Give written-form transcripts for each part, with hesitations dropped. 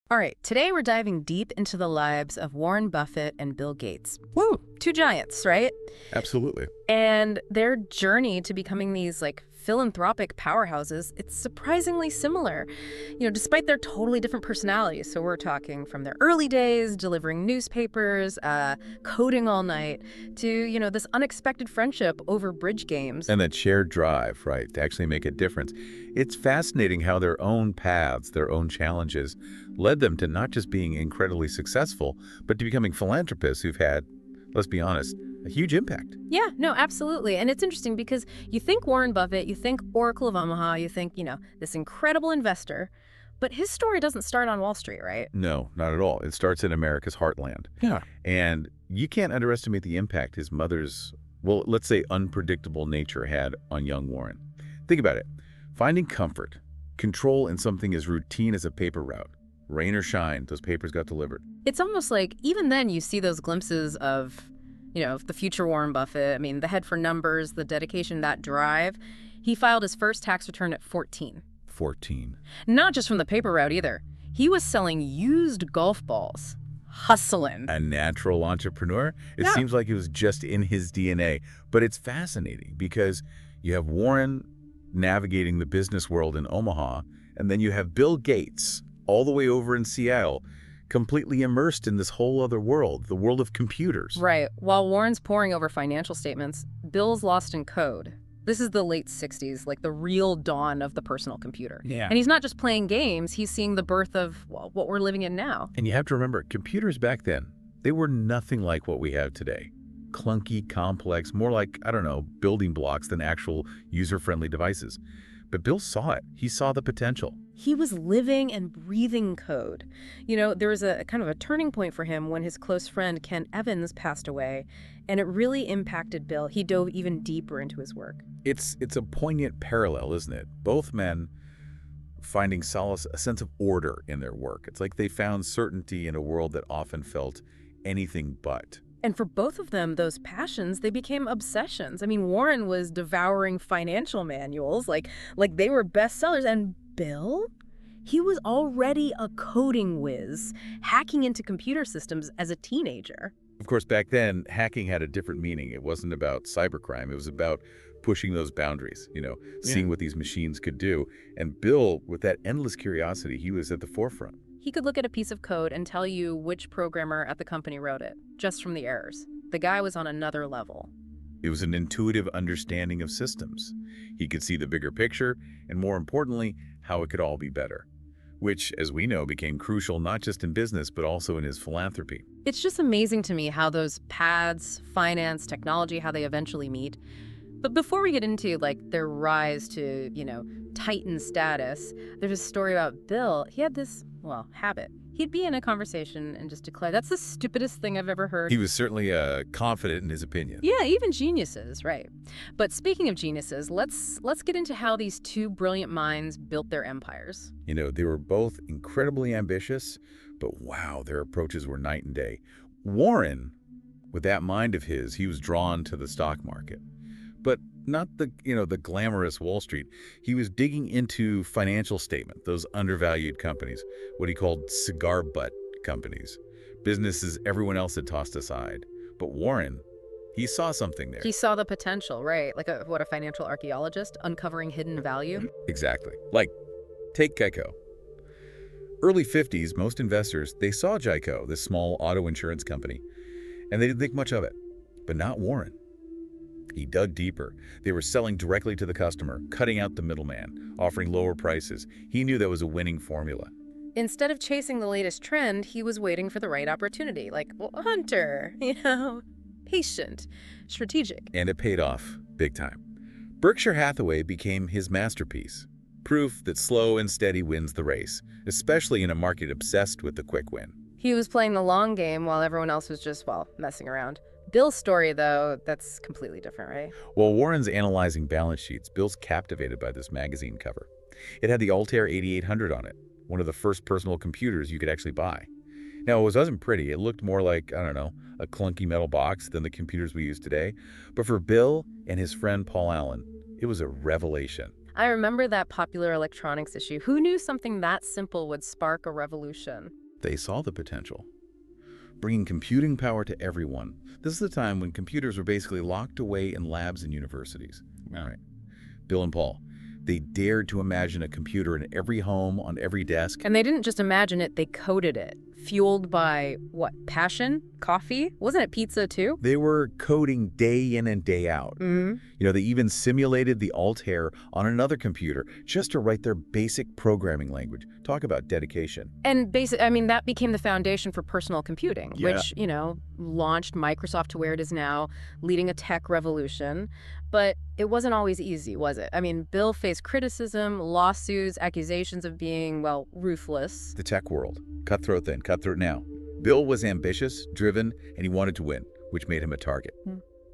All right, today we're diving deep into the lives of Warren Buffett and Bill Gates. Woo! Two giants, right? Absolutely. And their journey to becoming these philanthropic powerhouses, it's surprisingly similar. Despite their totally different personalities. So we're talking from their early days, delivering newspapers, coding all night, to, this unexpected friendship over bridge games. And that shared drive, right, to actually make a difference. It's fascinating how their own paths, their own challenges, led them to not just being incredibly successful, but to becoming philanthropists who've had, let's be honest, a huge impact. Yeah, no, absolutely. And it's interesting because you think Warren Buffett, you think Oracle of Omaha, you think, this incredible investor, but his story doesn't start on Wall Street, right? No, not at all. It starts in America's heartland. Yeah. And you can't underestimate the impact his mother's, well, let's say unpredictable nature had on young Warren. Think about it. Finding comfort, control in something as routine as a paper route. Rain or shine, those papers got delivered. It's almost like even then you see those glimpses of, the future Warren Buffett. I mean, the head for numbers, the dedication, that drive. He filed his first tax return at 14. 14. Not just from the paper route either. He was selling used golf balls. Hustling. A natural entrepreneur? It seems like it was just in his DNA. But it's fascinating because you have Warren navigating the business world in Omaha, and then you have Bill Gates all the way over in Seattle, completely immersed in this whole other world, the world of computers. Right. While Warren's poring over financial statements, Bill's lost in code. This is the late 60s, like the real dawn of the personal computer. Yeah. And he's not just playing games, he's seeing the birth of, what we're living in now. And you have to remember, computers back then, they were nothing like what we have today. Clunky, complex, more like, I don't know, building blocks than actual user-friendly devices. But Bill saw it. He saw the potential. He was living and breathing code. There was a kind of a turning point for him when his close friend Ken Evans passed away, and it really impacted Bill. He dove even deeper into his work. It's a poignant parallel, isn't it? Both men finding solace, a sense of order in their work. It's like they found certainty in a world that often felt anything but. And for both of them, those passions, they became obsessions. I mean, Warren was devouring financial manuals, like they were bestsellers. And Bill? He was already a coding whiz, hacking into computer systems as a teenager. Of course, back then, hacking had a different meaning. It wasn't about cybercrime. It was about pushing those boundaries, seeing what these machines could do. And Bill, with that endless curiosity, he was at the forefront. He could look at a piece of code and tell you which programmer at the company wrote it, just from the errors. The guy was on another level. It was an intuitive understanding of systems. He could see the bigger picture, and more importantly, how it could all be better, which, as we know, became crucial not just in business, but also in his philanthropy. It's just amazing to me how those paths, finance, technology, how they eventually meet. But before we get into their rise to, titan status, there's a story about Bill. He had this, habit. He'd be in a conversation and just declare, "That's the stupidest thing I've ever heard." He was certainly confident in his opinion. Yeah, even geniuses, right. But speaking of geniuses, let's get into how these two brilliant minds built their empires. They were both incredibly ambitious, but wow, their approaches were night and day. Warren, with that mind of his, he was drawn to the stock market. But not the glamorous Wall Street. He was digging into financial statement, those undervalued companies, what he called cigar butt companies, businesses everyone else had tossed aside. But Warren, he saw something there. He saw the potential, right? Like a financial archaeologist uncovering hidden value? Exactly. Like, take Geico. Early 50s, most investors, they saw Geico, this small auto insurance company, and they didn't think much of it. But not Warren. He dug deeper. They were selling directly to the customer, cutting out the middleman, offering lower prices. He knew that was a winning formula. Instead of chasing the latest trend, he was waiting for the right opportunity. Hunter, patient, strategic. And it paid off, big time. Berkshire Hathaway became his masterpiece. Proof that slow and steady wins the race, especially in a market obsessed with the quick win. He was playing the long game while everyone else was just, messing around. Bill's story, though, that's completely different, right? While Warren's analyzing balance sheets, Bill's captivated by this magazine cover. It had the Altair 8800 on it, one of the first personal computers you could actually buy. Now, it wasn't pretty. It looked more like, I don't know, a clunky metal box than the computers we use today. But for Bill and his friend Paul Allen, it was a revelation. I remember that popular electronics issue. Who knew something that simple would spark a revolution? They saw the potential, bringing computing power to everyone. This is the time when computers were basically locked away in labs and universities. All right. Bill and Paul, they dared to imagine a computer in every home, on every desk. And they didn't just imagine it, they coded it. Fueled by, what, passion? Coffee? Wasn't it pizza, too? They were coding day in and day out. They even simulated the Altair on another computer just to write their basic programming language. Talk about dedication. And that became the foundation for personal computing, Yeah. which, launched Microsoft to where it is now, leading a tech revolution. But it wasn't always easy, was it? Bill faced criticism, lawsuits, accusations of being, ruthless. The tech world. Cutthroat then, cutthroat now. Bill was ambitious, driven, and he wanted to win, which made him a target.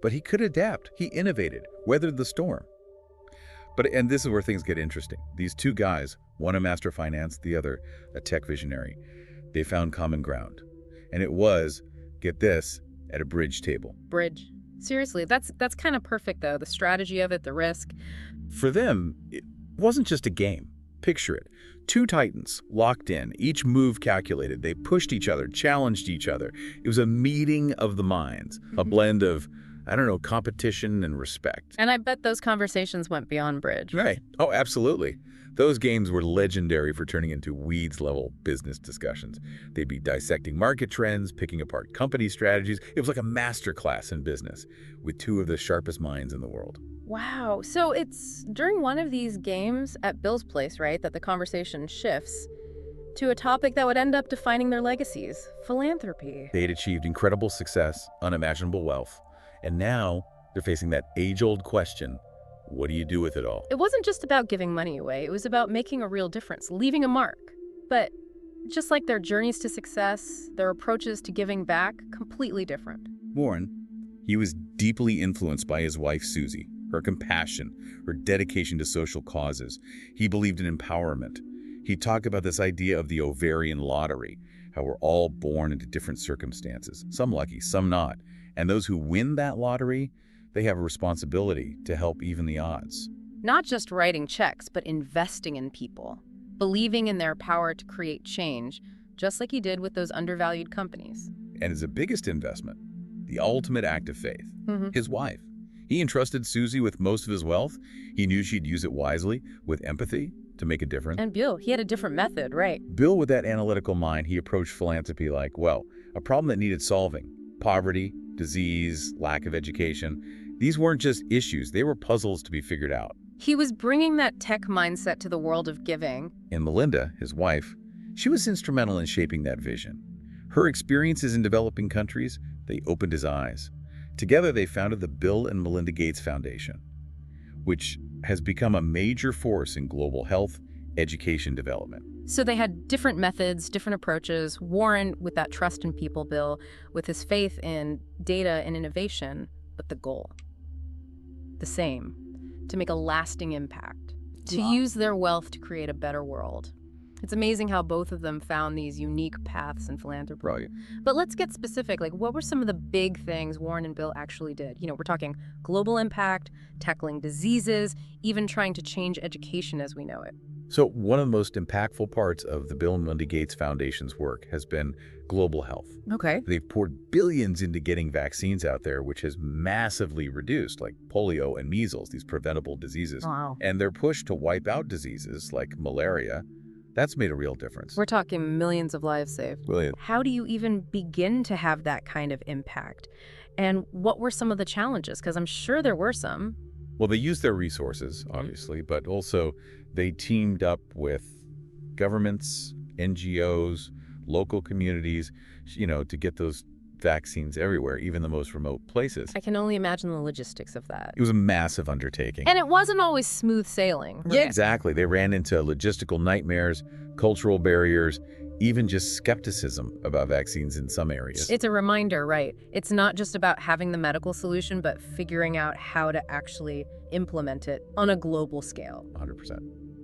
But he could adapt. He innovated, weathered the storm. And this is where things get interesting. These two guys, one a master of finance, the other a tech visionary, they found common ground. And it was, get this, at a bridge table. Bridge. Seriously, that's kind of perfect, though. The strategy of it, the risk. For them, it wasn't just a game. Picture it. Two titans, locked in, each move calculated. They pushed each other, challenged each other. It was a meeting of the minds, a blend of, competition and respect. And I bet those conversations went beyond bridge. Right. Oh, absolutely. Those games were legendary for turning into weeds-level business discussions. They'd be dissecting market trends, picking apart company strategies. It was like a masterclass in business with two of the sharpest minds in the world. Wow. So it's during one of these games at Bill's place, right, that the conversation shifts to a topic that would end up defining their legacies, philanthropy. They had achieved incredible success, unimaginable wealth, and now they're facing that age-old question, what do you do with it all? It wasn't just about giving money away. It was about making a real difference, leaving a mark. But just like their journeys to success, their approaches to giving back, completely different. Warren, he was deeply influenced by his wife, Susie, her compassion, her dedication to social causes. He believed in empowerment. He talked about this idea of the ovarian lottery, how we're all born into different circumstances, some lucky, some not. And those who win that lottery, they have a responsibility to help even the odds. Not just writing checks, but investing in people, believing in their power to create change, just like he did with those undervalued companies. And his biggest investment, the ultimate act of faith, his wife. He entrusted Susie with most of his wealth. He knew she'd use it wisely, with empathy, to make a difference. And Bill, he had a different method, right? Bill, with that analytical mind, he approached philanthropy like, a problem that needed solving. Poverty, disease, lack of education. These weren't just issues, they were puzzles to be figured out. He was bringing that tech mindset to the world of giving. And Melinda, his wife, she was instrumental in shaping that vision. Her experiences in developing countries, they opened his eyes. Together, they founded the Bill and Melinda Gates Foundation, which has become a major force in global health, education development. So they had different methods, different approaches. Warren with that trust in people, Bill with his faith in data and innovation, but the goal, the same, to make a lasting impact, to use their wealth to create a better world. It's amazing how both of them found these unique paths in philanthropy. Right. But let's get specific. What were some of the big things Warren and Bill actually did? We're talking global impact, tackling diseases, even trying to change education as we know it. So one of the most impactful parts of the Bill and Melinda Gates Foundation's work has been global health. Okay. They've poured billions into getting vaccines out there, which has massively reduced, like polio and measles, these preventable diseases. Wow. And their push to wipe out diseases like malaria, that's made a real difference. We're talking millions of lives saved. Brilliant. How do you even begin to have that kind of impact? And what were some of the challenges? Because I'm sure there were some. Well, they used their resources, obviously, but also they teamed up with governments, NGOs, local communities, to get those vaccines everywhere, even the most remote places. I can only imagine the logistics of that. It was a massive undertaking. And it wasn't always smooth sailing. Yeah, exactly. They ran into logistical nightmares, cultural barriers, even just skepticism about vaccines in some areas. It's a reminder, right? It's not just about having the medical solution, but figuring out how to actually implement it on a global scale. 100%.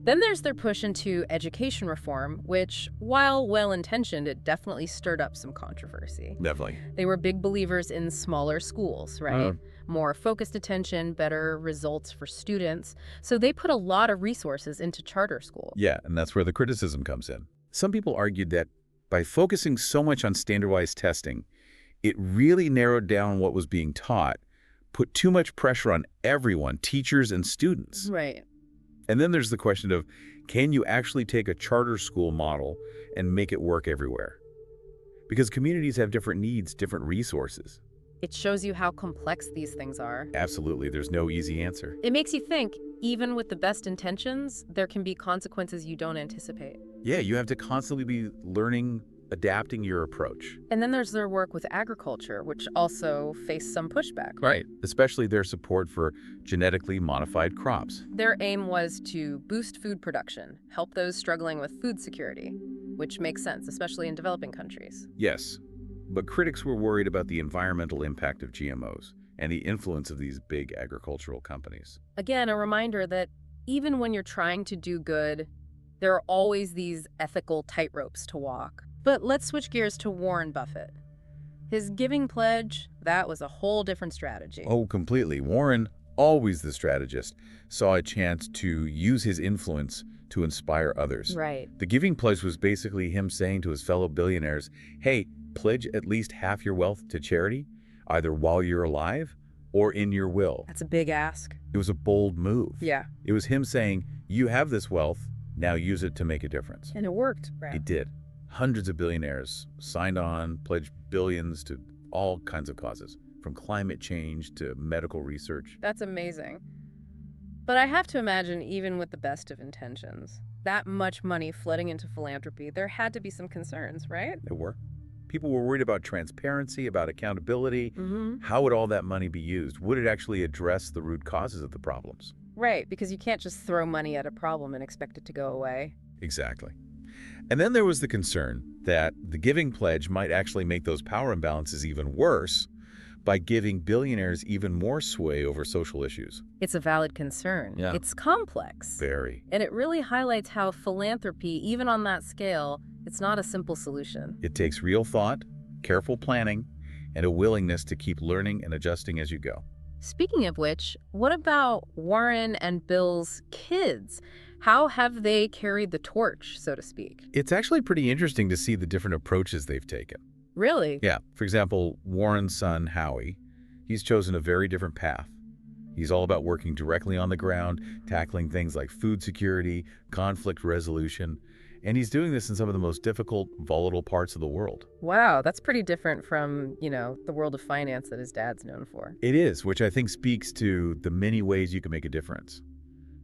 Then there's their push into education reform, which, while well-intentioned, it definitely stirred up some controversy. Definitely. They were big believers in smaller schools, right? More focused attention, better results for students. So they put a lot of resources into charter schools. Yeah, and that's where the criticism comes in. Some people argued that by focusing so much on standardized testing, it really narrowed down what was being taught, put too much pressure on everyone, teachers and students. Right. And then there's the question of, can you actually take a charter school model and make it work everywhere? Because communities have different needs, different resources. It shows you how complex these things are. Absolutely, there's no easy answer. It makes you think, even with the best intentions, there can be consequences you don't anticipate. Yeah, you have to constantly be learning, adapting your approach. And then there's their work with agriculture, which also faced some pushback. Right. Especially their support for genetically modified crops. Their aim was to boost food production, help those struggling with food security, which makes sense, especially in developing countries. Yes, but critics were worried about the environmental impact of GMOs and the influence of these big agricultural companies. Again, a reminder that even when you're trying to do good, there are always these ethical tightropes to walk. But let's switch gears to Warren Buffett. His giving pledge, that was a whole different strategy. Oh, completely. Warren, always the strategist, saw a chance to use his influence to inspire others. Right. The giving pledge was basically him saying to his fellow billionaires, hey, pledge at least half your wealth to charity, either while you're alive or in your will. That's a big ask. It was a bold move. Yeah. It was him saying, you have this wealth, now use it to make a difference. And it worked. Right. It did. Hundreds of billionaires signed on, pledged billions to all kinds of causes, from climate change to medical research. That's amazing. But I have to imagine, even with the best of intentions, that much money flooding into philanthropy, there had to be some concerns, right? There were. People were worried about transparency, about accountability. How would all that money be used? Would it actually address the root causes of the problems? Right, because you can't just throw money at a problem and expect it to go away. Exactly. And then there was the concern that the giving pledge might actually make those power imbalances even worse by giving billionaires even more sway over social issues. It's a valid concern. Yeah. It's complex. Very. And it really highlights how philanthropy, even on that scale, it's not a simple solution. It takes real thought, careful planning, and a willingness to keep learning and adjusting as you go. Speaking of which, what about Warren and Bill's kids? How have they carried the torch, so to speak? It's actually pretty interesting to see the different approaches they've taken. Really? Yeah. For example, Warren's son, Howie, he's chosen a very different path. He's all about working directly on the ground, tackling things like food security, conflict resolution, and he's doing this in some of the most difficult, volatile parts of the world. Wow, that's pretty different from, the world of finance that his dad's known for. It is, which I think speaks to the many ways you can make a difference.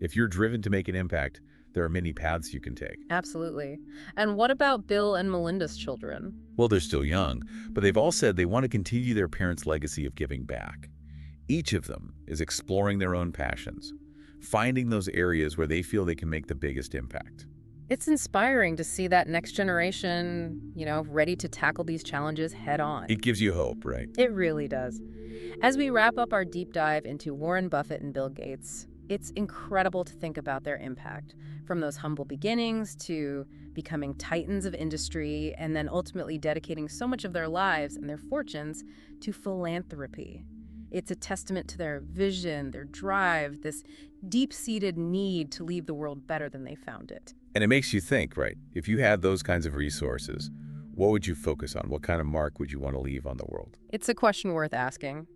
If you're driven to make an impact, there are many paths you can take. Absolutely. And what about Bill and Melinda's children? Well, they're still young, but they've all said they want to continue their parents' legacy of giving back. Each of them is exploring their own passions, finding those areas where they feel they can make the biggest impact. It's inspiring to see that next generation, ready to tackle these challenges head on. It gives you hope, right? It really does. As we wrap up our deep dive into Warren Buffett and Bill Gates, it's incredible to think about their impact, from those humble beginnings to becoming titans of industry and then ultimately dedicating so much of their lives and their fortunes to philanthropy. It's a testament to their vision, their drive, this deep-seated need to leave the world better than they found it. And it makes you think, right? If you had those kinds of resources, what would you focus on? What kind of mark would you want to leave on the world? It's a question worth asking.